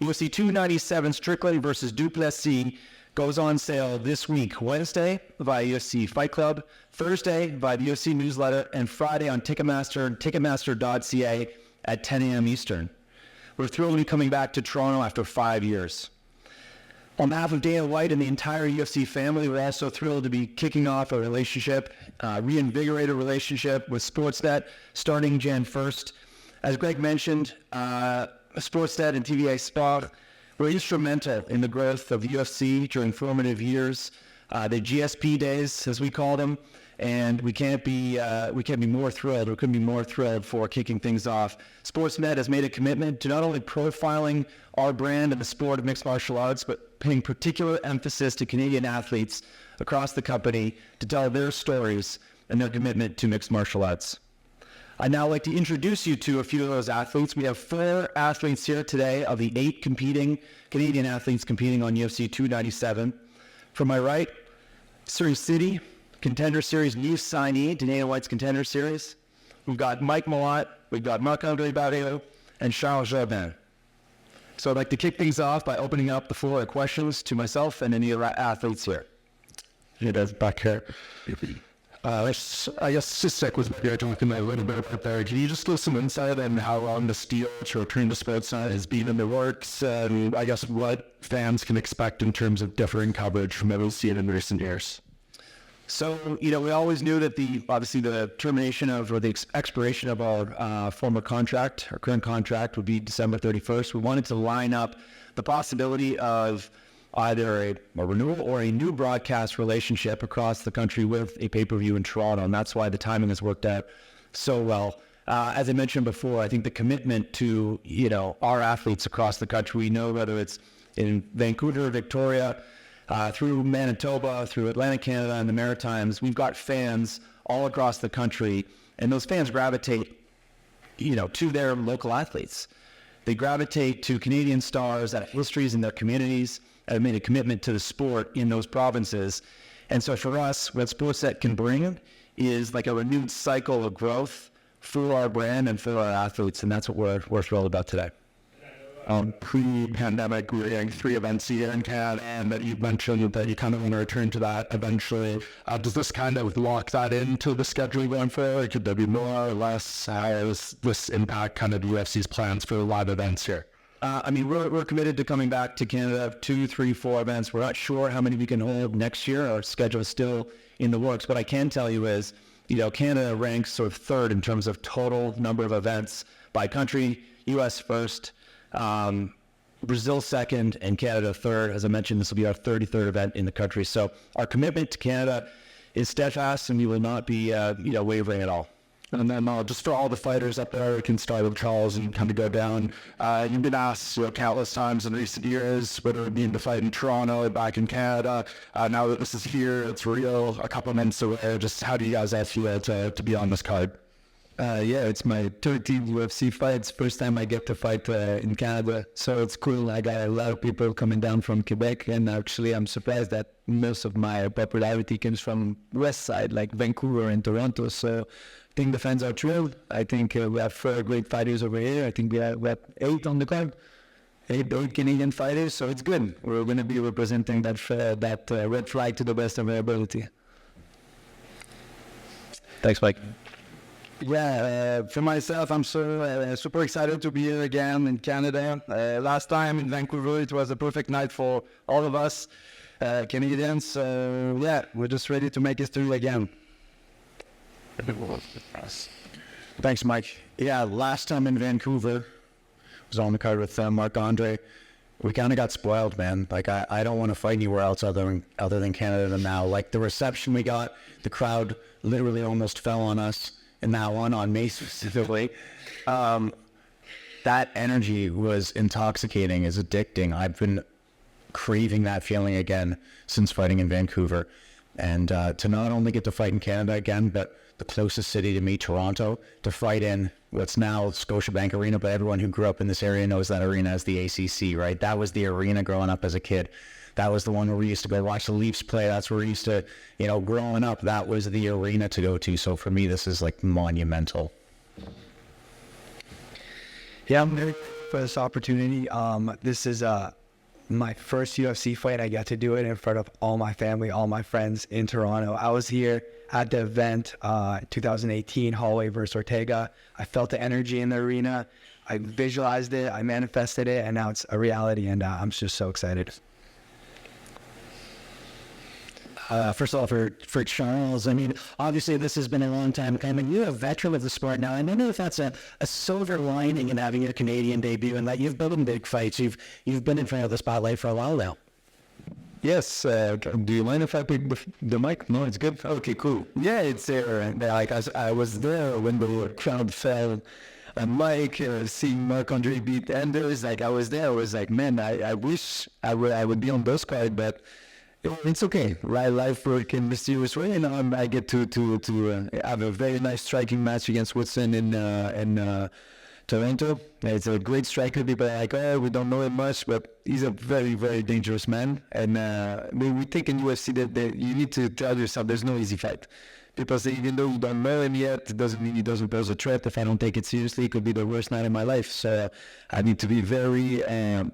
UFC 297 Strickland versus Duplessis goes on sale this week, Wednesday via UFC Fight Club, Thursday via the UFC newsletter, and Friday on Ticketmaster and Ticketmaster.ca at 10 a.m. Eastern. We're thrilled to be coming back to Toronto after 5 years. On behalf of Dana White and the entire UFC family, we're also thrilled to be kicking off a relationship, reinvigorated relationship with Sportsnet starting Jan 1st. As Greg mentioned, Sportsnet and TVA Sport were instrumental in the growth of the UFC during formative years, the GSP days, as we call them, and we can't be more thrilled, or couldn't be more thrilled for kicking things off. Sportsnet has made a commitment to not only profiling our brand and the sport of mixed martial arts, but paying particular emphasis to Canadian athletes across the company to tell their stories and their commitment to mixed martial arts. I'd now like to introduce you to a few of those athletes. We have 4 athletes here today of the 8 Canadian athletes competing on UFC 297. From my right, Serhiy Sidey, Contender Series new signee to Dana White's Contender Series. We've got Mike Malott, we've got Marc-Andre Barriault, and Charles Jourdain. So I'd like to kick things off by opening up the floor of questions to myself and any other athletes here. It is back here. I guess just stick with what you're talking a little bit about there. Can you just give some insight on how long the deal to return to Sportsnet has been in the works, and I guess what fans can expect in terms of differing coverage from what we've seen in recent years? So, we always knew that obviously the termination of, or the expiration of our former contract, our current contract would be December 31st. We wanted to line up the possibility of either a renewal or a new broadcast relationship across the country with a pay-per-view in Toronto, and that's why the timing has worked out so well. As I mentioned before, I think the commitment to, our athletes across the country, we know whether it's in Vancouver, Victoria, through Manitoba, through Atlantic Canada and the Maritimes, we've got fans all across the country, and those fans gravitate, to their local athletes. They gravitate to Canadian stars that have histories in their communities, have made a commitment to the sport in those provinces. And so for us, what Sportsnet can bring is like a renewed cycle of growth for our brand and for our athletes, and that's what we're thrilled about today. Pre-pandemic, we were doing 3 events a year in Canada, and that you mentioned that you kind of want to return to that eventually. Does this kind of lock that into the schedule going forward? Could there be more or less? How does this impact kind of the UFC's plans for live events here? We're committed to coming back to Canada, 2, 3, 4 events. We're not sure how many we can hold next year. Our schedule is still in the works. What I can tell you is, Canada ranks sort of 3rd in terms of total number of events by country, US 1st, Brazil 2nd, and Canada 3rd. As I mentioned, this will be our 33rd event in the country. So our commitment to Canada is steadfast, and we will not be, wavering at all. And then just for all the fighters up there, we can start with Charles and kind of go down. You've been asked countless times in recent years whether it be to fight in Toronto or back in Canada. Now that this is here, it's real, a couple of months away. Just how do you guys feel to be on this card? It's my 13th UFC fights. First time I get to fight in Canada, so it's cool. I got a lot of people coming down from Quebec, and actually I'm surprised that most of my popularity comes from west side, like Vancouver and Toronto. So I think the fans are thrilled. I think we have 4 great fighters over here. I think we have 8 on the card. 8 Canadian fighters, so it's good. We're going to be representing that red flag to the best of our ability. Thanks, Mike. For myself, I'm super excited to be here again in Canada. Last time in Vancouver, it was a perfect night for all of us Canadians. We're just ready to make history again. Thanks, Mike. Last time in Vancouver, was on the card with Marc-Andre. We kind of got spoiled, man. Like, I don't want to fight anywhere else other than Canada now. Like, the reception we got, the crowd literally almost fell on us. And that one on me specifically, that energy was intoxicating, is addicting. I've been craving that feeling again since fighting in Vancouver. And to not only get to fight in Canada again, but the closest city to me, Toronto, to fight in what's now Scotiabank Arena, but everyone who grew up in this area knows that arena as the ACC, right? That was the arena growing up as a kid. That was the one where we used to go watch the Leafs play. That's where we used to, growing up, that was the arena to go to. So for me, this is like monumental. Yeah, I'm very for this opportunity. This is my first UFC fight. I got to do it in front of all my family, all my friends in Toronto. I was here at the event 2018, Holloway versus Ortega. I felt the energy in the arena. I visualized it, I manifested it, and now it's a reality, and I'm just so excited. First of all, for Charles, I mean, obviously this has been a long time coming. You're a veteran of the sport now, and I don't know if that's a silver lining in having your Canadian debut, and that you've been in big fights. You've been in front of the spotlight for a while now. Yes, do you mind if I pick the mic? No, it's good. Okay, cool. Yeah, it's there. Like I was there when the crowd fell. Mike, seeing Marc-Andre beat Anders, like I was there. I was like, man, I wish I would be on those cards, but it's okay. Right, life works in mysterious way, and I get to have a very nice striking match against Woodson in Toronto. It's a great striker. People are like, oh, we don't know him much, but he's a very, very dangerous man. And we think in UFC that you need to tell yourself there's no easy fight. People say, even though you don't know him yet, it doesn't mean he doesn't pose a threat. If I don't take it seriously, it could be the worst night of my life. So I need to be very aware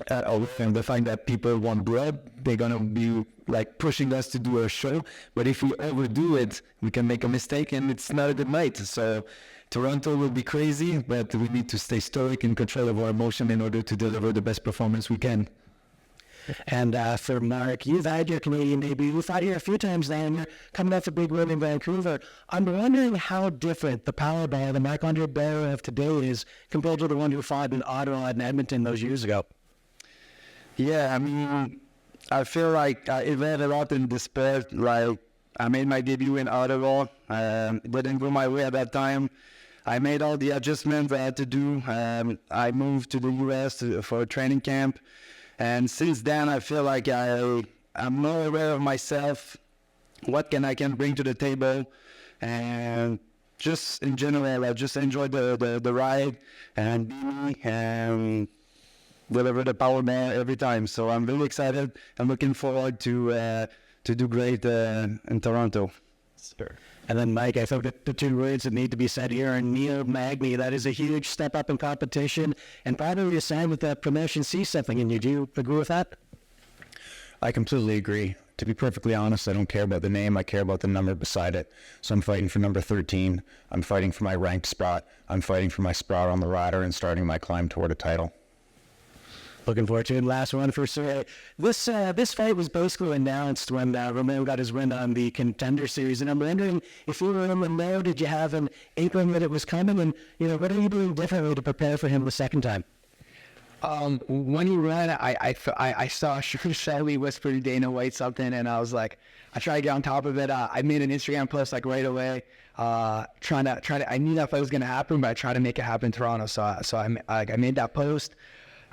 of the fact that people want blood. They're going to be like pushing us to do a show. But if we overdo it, we can make a mistake, and it's not a good night. So Toronto will be crazy, but we need to stay stoic and control of our emotion in order to deliver the best performance we can. And for Marc, you've had your Canadian debut. We've fought here a few times now, and you're coming off a big win in Vancouver. I'm wondering how different the powerbomb, the Marc-Andre Barriault of today is compared to the one who fought in Ottawa and Edmonton those years ago. Yeah, I mean, I feel like I evolved a lot in despair. Like, I made my debut in Ottawa. Didn't go my way at that time. I made all the adjustments I had to do. I moved to the US for a training camp. And since then, I feel like I'm more aware of myself, what I can bring to the table. And just in general, I just enjoy the ride and be me and deliver the power man every time. So I'm really excited. I'm looking forward to do great in Toronto. Sure. And then, Mike, I thought that the two words that need to be said here are Neil Magny. That is a huge step up in competition. And probably you signed with that promotion C something, and do you agree with that? I completely agree. To be perfectly honest, I don't care about the name. I care about the number beside it. So I'm fighting for number 13. I'm fighting for my ranked spot. I'm fighting for my spot on the ladder and starting my climb toward a title. Looking forward to it. Last one for Serhiy. This fight was basically announced when Romeo got his win on the Contender Series, and I'm wondering if you were in Romeo, did you have an inkling that it was coming, and what are you doing differently to prepare for him the second time? When he ran, I saw Shelly whisper to Dana White something, and I was like, I tried to get on top of it. I made an Instagram post like right away, trying to. I knew that fight was gonna happen, but I tried to make it happen in Toronto. So I made that post,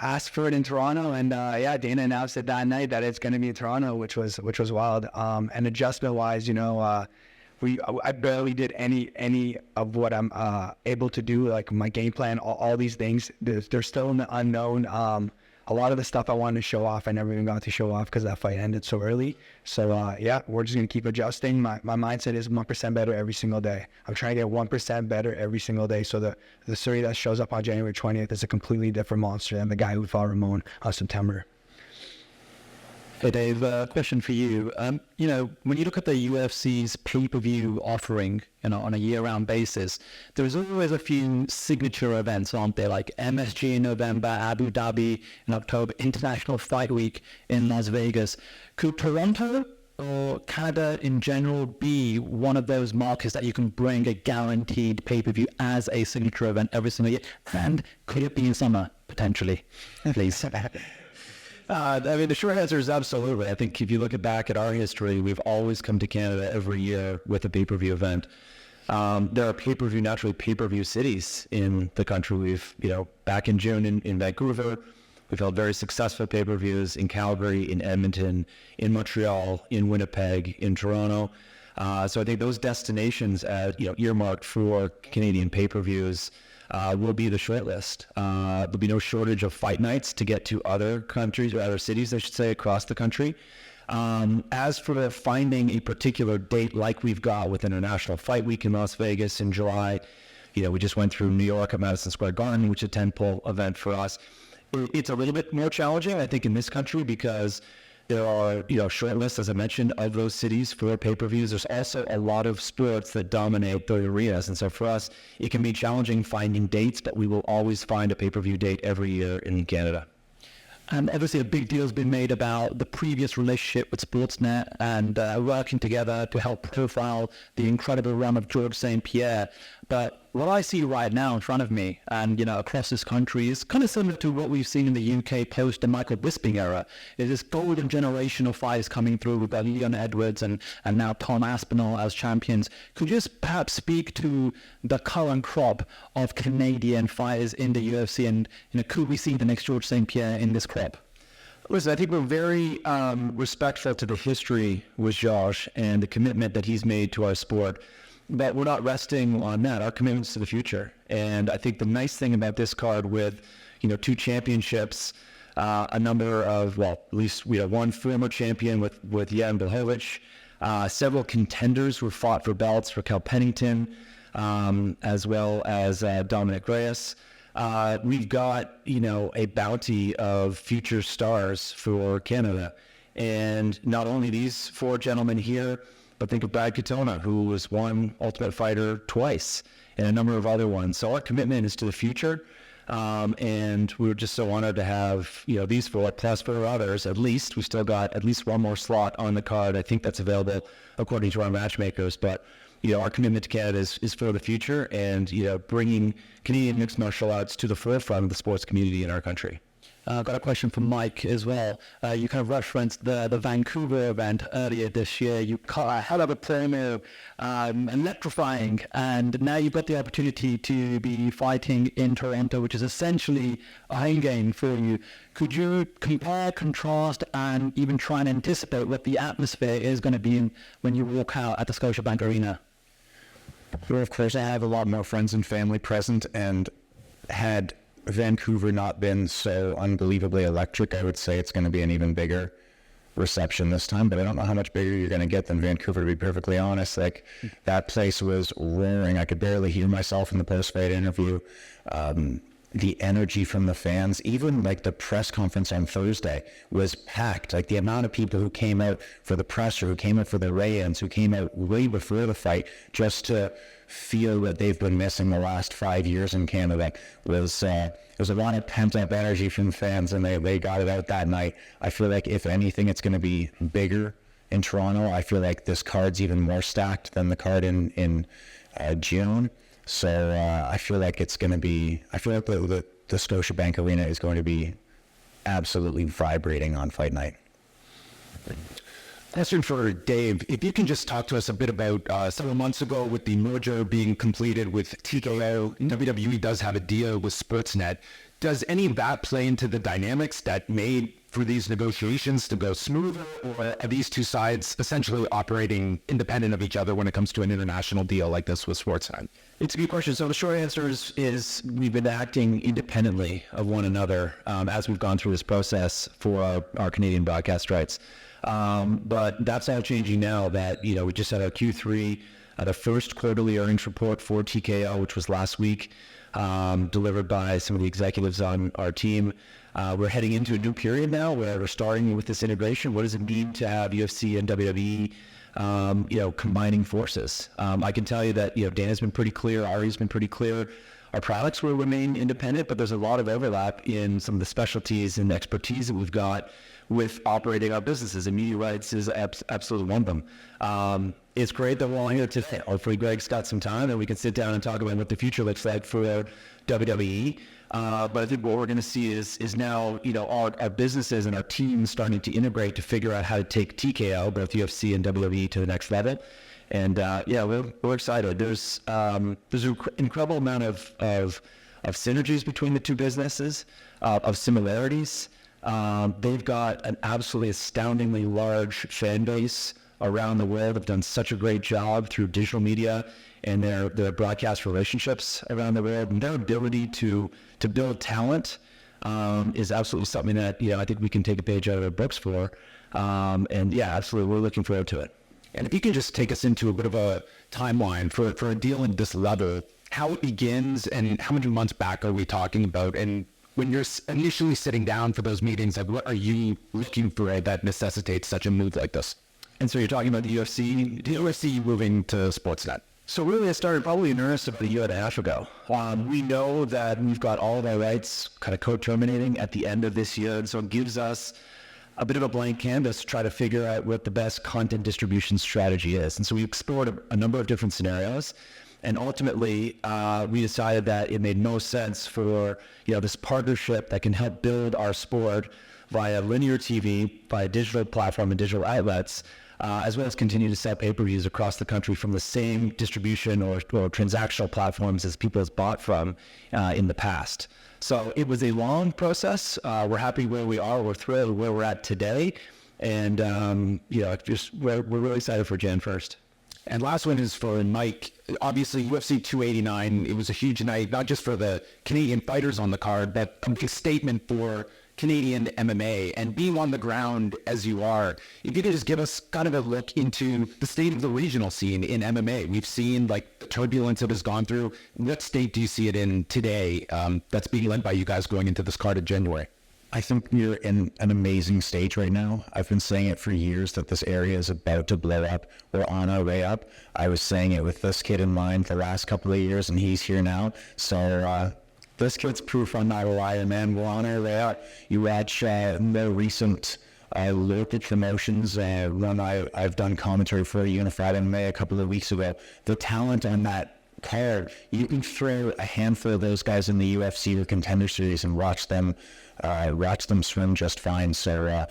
asked for it in Toronto, and Dana announced it that night that it's gonna be in Toronto, which was wild. And adjustment wise, I barely did any of what I'm able to do, like my game plan, all these things. They're still in the unknown. A lot of the stuff I wanted to show off, I never even got to show off because that fight ended so early. So we're just gonna keep adjusting. My mindset is 1% better every single day. I'm trying to get 1% better every single day. So the Serhiy that shows up on January 20th is a completely different monster than the guy who fought Ramon on September. Hey Dave, question for you. When you look at the UFC's pay-per-view offering, on a year-round basis, there's always a few signature events, aren't there? Like MSG in November, Abu Dhabi in October, International Fight Week in Las Vegas. Could Toronto or Canada in general be one of those markets that you can bring a guaranteed pay-per-view as a signature event every single year? And could it be in summer, potentially? Please. The short answer is absolutely. I think if you look back at our history, we've always come to Canada every year with a pay-per-view event. There are pay-per-view cities in the country. We've, back in June in Vancouver, we've held very successful pay-per-views in Calgary, in Edmonton, in Montreal, in Winnipeg, in Toronto. So I think those destinations, earmarked for Canadian pay-per-views, will be the short list. There'll be no shortage of fight nights to get to other countries, or other cities, I should say, across the country. As for finding a particular date like we've got with International Fight Week in Las Vegas in July, we just went through New York at Madison Square Garden, which is a tentpole event for us. It's a little bit more challenging, I think, in this country because there are, short lists, as I mentioned, of those cities for pay-per-views. There's also a lot of sports that dominate the arenas. And so for us, it can be challenging finding dates, but we will always find a pay-per-view date every year in Canada. And obviously a big deal's been made about the previous relationship with Sportsnet and working together to help profile the incredible run of Georges St. Pierre. But what I see right now in front of me and, across this country is kind of similar to what we've seen in the UK post the Michael Bisping era. Is this golden generation of fighters coming through with Leon Edwards and now Tom Aspinall as champions. Could you just perhaps speak to the current crop of Canadian fighters in the UFC and, could we see the next Georges St. Pierre in this crop? Listen, I think we're very respectful to the history with Josh and the commitment that he's made to our sport. But we're not resting on that. Our commitment's to the future. And I think the nice thing about this card with, 2 championships, a number of, at least we have one former champion with Jan Blachowicz, several contenders who fought for belts for Cal Pennington, as well as Dominic Reyes. We've got, a bounty of future stars for Canada. And not only these 4 gentlemen here, but think of Brad Katona, who was won Ultimate Fighter twice, and a number of other ones. So our commitment is to the future, and we're just so honored to have these 4 plus 4 others. At least we still got at least one more slot on the card. I think that's available according to our matchmakers. But our commitment to Canada is for the future, and bringing Canadian mixed martial arts to the forefront of the sports community in our country. I've got a question for Mike as well. You kind of referenced the Vancouver event earlier this year. You had up a promo, electrifying, and now you've got the opportunity to be fighting in Toronto, which is essentially a home game for you. Could you compare, contrast, and even try and anticipate what the atmosphere is going to be when you walk out at the Scotiabank Arena? Well, of course, I have a lot more friends and family present, and had Vancouver not been so unbelievably electric, I would say it's going to be an even bigger reception this time, but I don't know how much bigger you're going to get than Vancouver, to be perfectly honest. Like, that place was roaring. I could barely hear myself in the post-fight interview. The energy from the fans, even like the press conference on Thursday was packed. Like, the amount of people who came out for the presser, who came out for the weigh-ins, who came out way before the fight just to feel that they've been missing the last 5 years in Canada. Was a lot of pent-up energy from fans, and they got it out that night. I feel like, if anything, it's going to be bigger in Toronto. I feel like this card's even more stacked than the card in June. So I feel like it's going to be, I feel like the Scotiabank Arena is going to be absolutely vibrating on fight night. Question for Dave. If you can just talk to us a bit about several months ago with the merger being completed with TKO, WWE does have a deal with Sportsnet. Does any of that play into the dynamics that made for these negotiations to go smoother, or are these 2 sides essentially operating independent of each other when it comes to an international deal like this with Sportsnet? It's a good question. So the short answer is we've been acting independently of one another as we've gone through this process for our Canadian broadcast rights. But that's all changing now that, we just had our Q3, the first quarterly earnings report for TKO, which was last week, delivered by some of the executives on our team. We're heading into a new period now where we're starting with this integration. What does it mean to have UFC and WWE, combining forces? I can tell you that, Dana's been pretty clear, Ari's been pretty clear. Our products will remain independent, but there's a lot of overlap in some of the specialties and expertise that we've got with operating our businesses, and media rights is absolutely one of them. It's great that we're all here today. Hopefully Greg's got some time and we can sit down and talk about what the future looks like for WWE. But I think what we're going to see is now, our businesses and our teams starting to integrate to figure out how to take TKO, both UFC and WWE, to the next level. And we're excited. There's an incredible amount of synergies between the 2 businesses, of similarities. They've got an absolutely astoundingly large fan base around the world. They've done such a great job through digital media and their broadcast relationships around the world. And their ability to build talent is absolutely something that, I think we can take a page out of their books for. Absolutely, we're looking forward to it. And if you can just take us into a bit of a timeline for a deal in this level, how it begins and how many months back are we talking about? And when you're initially sitting down for those meetings, like what are you looking for that necessitates such a move like this? And so you're talking about the UFC? The UFC moving to Sportsnet. So really, I started probably in earnest about a year and a half ago. We know that we've got all of our rights kind of co-terminating at the end of this year, and so it gives us a bit of a blank canvas to try to figure out what the best content distribution strategy is. And so we explored a number of different scenarios, and ultimately we decided that it made no sense for this partnership that can help build our sport via linear TV, via digital platform and digital outlets, as well as continue to sell pay-per-views across the country from the same distribution or transactional platforms as people have bought from in the past. So it was a long process. We're happy where we are. We're thrilled where we're at today. And, we're really excited for Jan 1st. And last one is for Mike. Obviously, UFC 289, it was a huge night, not just for the Canadian fighters on the card, but a statement for Canadian MMA. And being on the ground as you are, if you could just give us kind of a look into the state of the regional scene in MMA. We've seen the turbulence it has gone through. What state do you see it in today that's being led by you guys going into this card in January? I think we're in an amazing stage right now. I've been saying it for years that this area is about to blow up. We're on our way up. I was saying it with this kid in mind the last couple of years, and he's here now. So this kid's proof on my lie, man. We're on our way up. You watch the recent look at promotions run. I've done commentary for Unified MMA a couple of weeks ago. The talent on that card, you can throw a handful of those guys in the UFC or Contender Series and watch them swim just fine. So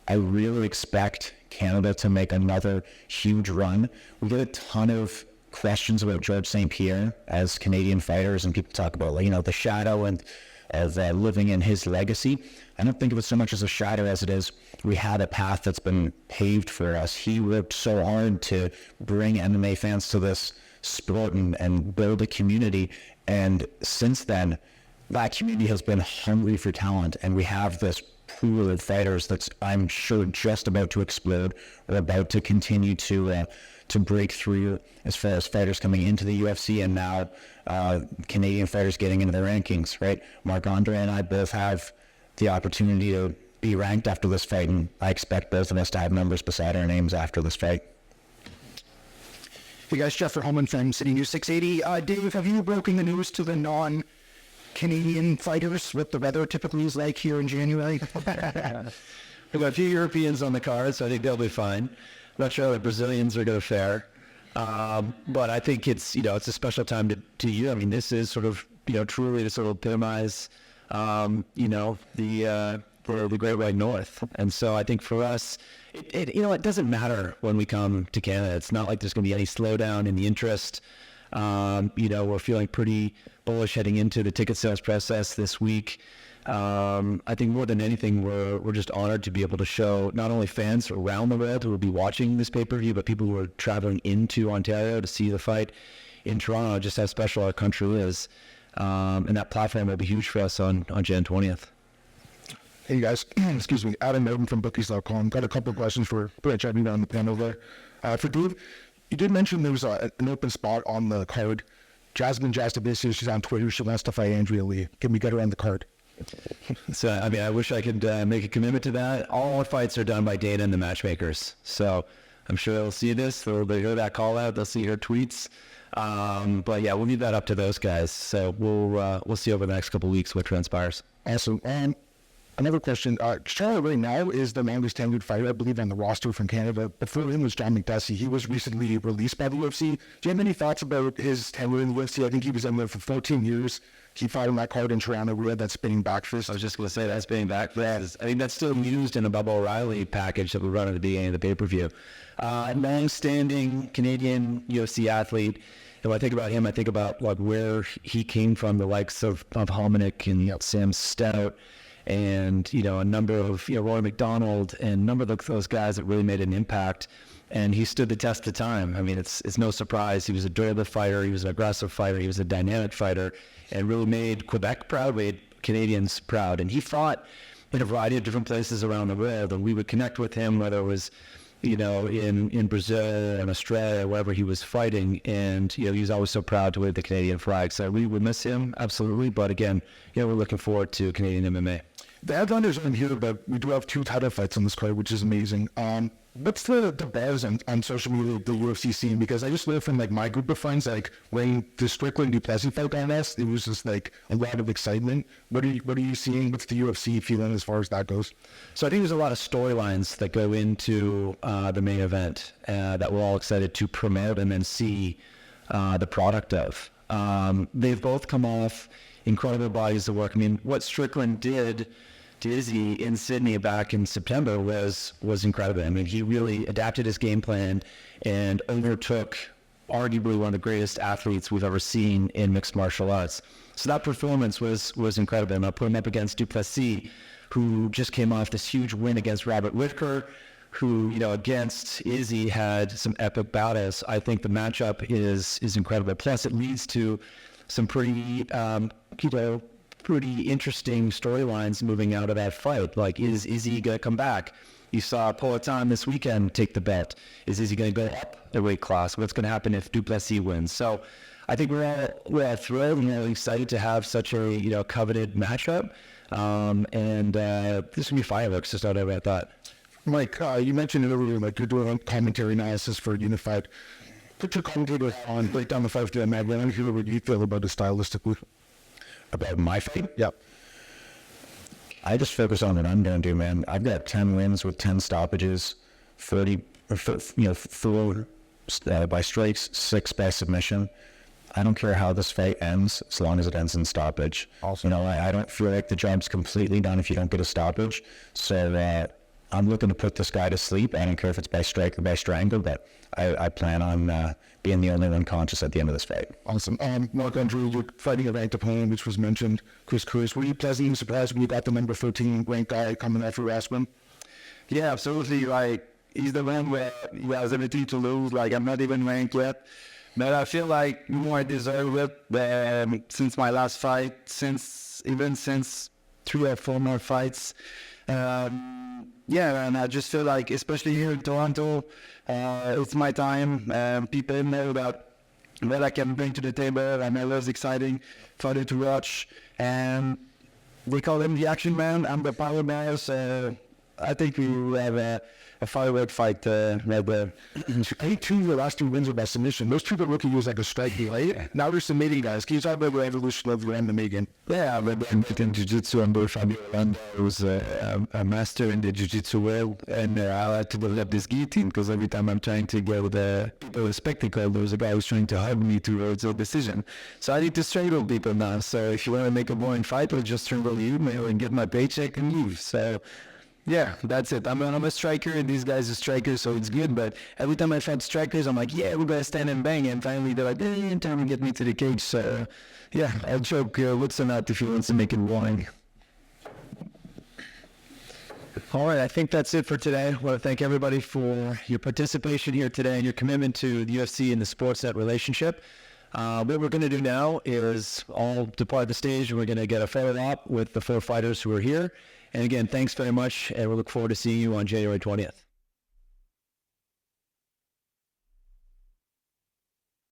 I really expect Canada to make another huge run. We get a ton of questions about George St. Pierre as Canadian fighters, and people talk about the shadow and as living in his legacy. I don't think of it so much as a shadow as it is we had a path that's been paved for us. He worked so hard to bring MMA fans to this sport and build a community, and since then that community has been hungry for talent, and we have this pool of fighters that's, I'm sure, just about to explode or about to continue to break through as far as fighters coming into the UFC, and now Canadian fighters getting into the rankings, right? Marc-Andre and I both have the opportunity to be ranked after this fight, and I expect both of us to have numbers beside our names after this fight. Hey guys, Jeff Holman from City News 680. Dave, have you broken the news to the non-Canadian fighters what the weather typically is like here in January? We've got a few Europeans on the card, so I think they'll be fine. Not sure how the Brazilians are going to fare. But I think it's a special time to you. I mean, this is sort of, truly to sort of epitomize, the Great White North. And so I think for us, it doesn't matter when we come to Canada. It's not like there's going to be any slowdown in the interest. We're feeling pretty bullish heading into the ticket sales process this week. I think more than anything, we're just honored to be able to show not only fans around the world who will be watching this pay-per-view, but people who are traveling into Ontario to see the fight in Toronto, just how special our country is. And that platform will be huge for us on Jan 20th. Hey guys, excuse me, Adam Melton from Bookies.com. Got a couple of questions for chatting down the panel there. For Dave, you did mention there was an open spot on the card. Jasmine Jastabisius, she's on Twitter. She wants to fight Andrea Lee. Can we get her on the card? So, I wish I could make a commitment to that. All fights are done by Dana and the matchmakers. So I'm sure they'll see this. They'll hear that call out. They'll see her tweets. But yeah, we'll leave that up to those guys. So we'll see over the next couple of weeks what transpires. Awesome. And another question. Charlotte right now is the longest tenured fighter, I believe, on the roster from Canada. Before him was John McDussie. He was recently released by the UFC. Do you have any thoughts about his tenure in the UFC? I think he was in there for 14 years. He fought on that card in Toronto. We had that spinning back fist. I was just going to say that spinning back fist. I think that's still used in a Bubba O'Reilly package that we run at the beginning of the pay-per-view. Long-standing Canadian UFC athlete. And when I think about him, I think about where he came from, the likes of Hominick and Sam Stout, and a number of Roy McDonald, and a number of those guys that really made an impact. And he stood the test of time. I mean, it's no surprise. He was a durable fighter. He was an aggressive fighter. He was a dynamic fighter, and really made Quebec proud, made Canadians proud. And he fought in a variety of different places around the world, and we would connect with him, whether it was in Brazil and Australia, wherever he was fighting, and he's always so proud to wave the Canadian flag. So we would miss him absolutely, but again, we're looking forward to Canadian MMA. The headliners aren't here, but we do have 2 title fights on this card, which is amazing. What's the buzz on social media, the UFC scene? Because I just live from my group of friends, when the Strickland Duplessis fight got announced, it was just a lot of excitement. What are you seeing? What's the UFC feeling as far as that goes? So I think there's a lot of storylines that go into the main event that we're all excited to promote and then see the product of. They've both come off incredible bodies of work. I mean, what Strickland did to Izzy in Sydney back in September was incredible. I mean, he really adapted his game plan and overtook arguably one of the greatest athletes we've ever seen in mixed martial arts. So that performance was incredible. And I'll put him up against Duplessis, who just came off this huge win against Robert Whittaker, who, against Izzy had some epic battles. I think the matchup is incredible. Plus, it leads to some pretty interesting storylines moving out of that fight. Like, is Izzy going to come back? You saw Poatan this weekend take the bet. Is Izzy going to go up the weight class? What's going to happen if Duplessis wins? So I think we're all thrilled and excited to have such a coveted matchup. And this will be fireworks, just out of I thought. Mike, you mentioned it earlier, you're doing commentary analysis for Unified. Put your commentator on, break down the fight to them, man. Let me hear what you feel about it stylistically. About my fight? Yep. I just focus on what I'm going to do, man. I've got 10 wins with 10 stoppages, 4 by strikes, 6 by submission. I don't care how this fight ends, as long as it ends in stoppage. Awesome. I don't feel like the job's completely done if you don't get a stoppage. So I'm looking to put this guy to sleep. I don't care if it's by strike or by strangle, but I plan on being the only one conscious at the end of this fight. Awesome. Marc-Andre, you're fighting a ranked opponent, which was mentioned, Chris Cruz. Were you pleasantly surprised when you got the number 13 ranked guy coming after Aspen? Yeah, absolutely. He's the one where he has everything to lose. I'm not even ranked yet. But I feel like more I deserve it since my last fight, since 3 or 4 more fights. And I just feel like, especially here in Toronto, it's my time. People know about what I can bring to the table. I know it's exciting for them to watch. And they call him the action man. I'm the power man. So I think we will have a firework fight right there. I think 2 of the last 2 wins were by submission. Those 2 that rookie was like a strike deal, right? Now they're submitting guys. Can you talk about what evolution of your MMA again? Yeah, but I'm in Jiu-Jitsu under Fabio Orlando. I was a master in the Jiu-Jitsu world, and I had to develop this guillotine because every time I'm trying to get with people with spectacle, there was a guy who's trying to help me towards a decision. So I need to strangle people now. So if you want to make a boring fight, I'll just strangle you and get my paycheck and leave. So yeah, that's it. I'm a striker, and these guys are strikers, so it's good. But every time I fight strikers, I'm like, yeah, we're going to stand and bang. And finally, they're like, time to get me to the cage. So, yeah, I'll choke Woodson out if he wants to make it boring. All right, I think that's it for today. I want to thank everybody for your participation here today and your commitment to the UFC and the Sportsnet relationship. What we're going to do now is all depart the stage, and we're going to get a photo op with the 4 fighters who are here. And again, thanks very much, and we look forward to seeing you on January 20th.